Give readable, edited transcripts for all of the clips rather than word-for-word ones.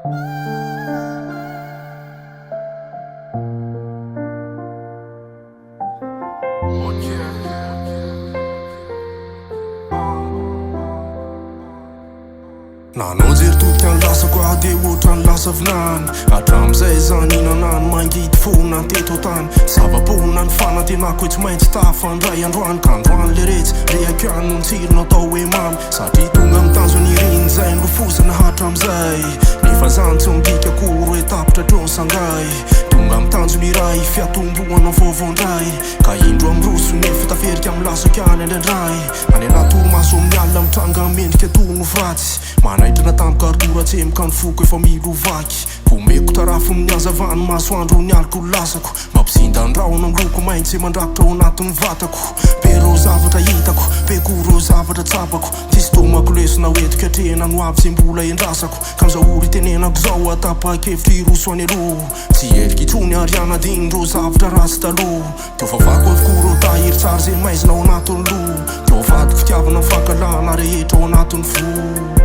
Nanajery totika ny lasako aho de ohatry ny lasa vinany hatramizay zany inanany mangidy fona teto tany zava-pona ny fanantenako tsy maintsy tafandray androany ka androany le retsy rehako ihany no nitsirona atao hoe mamy satria tonga mitanjo niriny zay nilofozana hatramizay nefa zany tsy midika kory hoe tapitra treo ny sangay tonga mitanjo niray fiatomboana vaovaondray ka indro amiroso nefa taferika amy lasako ihany indraindray any anatorimaso amin'ny alina mitranga mendrika tono fratsy manaitra tampoka aritoratsemika ny foko efa milovaky komeko tarafo amin'ny hazavany masoandro ny aliko lasako mampisinda ny raona ny loko maintsy mandrakotra ao anatin'ny vatako be ro zavatra hitako be ko ro zavatra tsapako tsisy tomako lesona hoetiko atrena no avy zay mbola endrasako ka mizao olo itenenako zao atapa-kevitry rosoany aloha tsy eriky trony ariana diny ro zavatra rasy taloha teo favako avoko ro tahiry tsara zay maizina ao anatin'ny loha teo vadiko fitiavana ny fankalana rehetra ao anatin'ny fo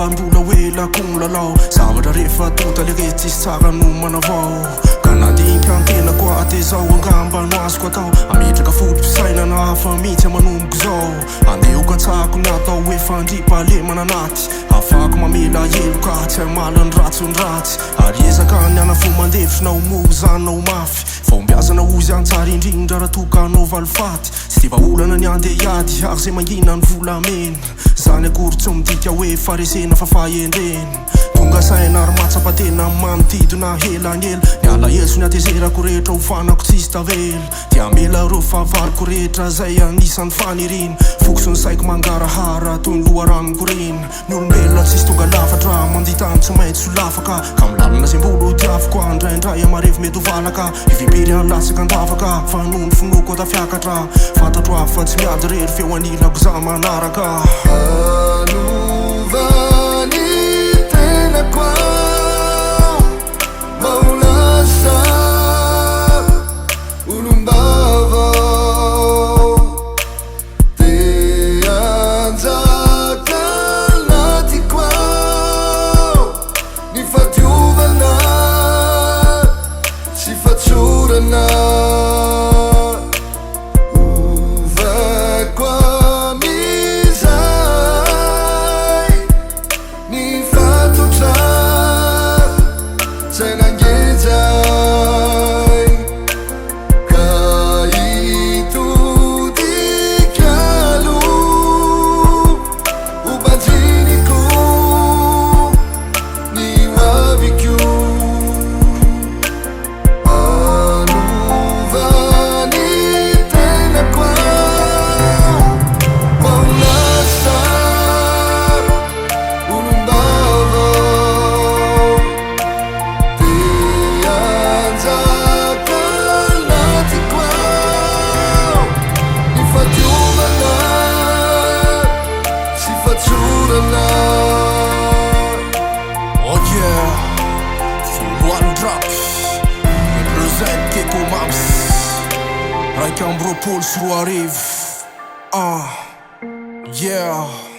mbola wela kong lalao zavatra rehefa tota le retsy tsisy tsara no manavao ka nadinika ny tenako aty zao angamba no azoko atao ametraka fotom-pisaina na hafa mihitsy amanomboka zao andehoko atsako ny atao hoe fandripahalemana anaty afako mamela heloka tsy amala ny ratsony ratsy ary ezaka ny ana fo mandevitry na homory zany na ho mafy fombiazana ozy any tsara indrindra raha tokanao valifaty tsy de vaolana ny andeha iady ary zay mangina ny volamena zany akory tsy midika hoe faresena fa fahendreny tonga saina ary matsapatena manotidona helanyela miala elso ny atezerako rehetra ho fanako tsisy tavela dia mela ro fahavariko rehetra zay anisan'ny faniriny fokoso ny saiko mangarahara toy ny loharaniko reny ny olombelona tsisy tonga lafatra manditany tsy maintsy ho lafaka ka milalina zay mbolo hodiaviko andraindray amarevy mety ho valaka ivimbery any lasaka andavaka fa noho ny finoko atafiakatra fantatro avy fa tsy miady rery feo anilako za manaraka Raika amby roapolo sy roa arivo yeah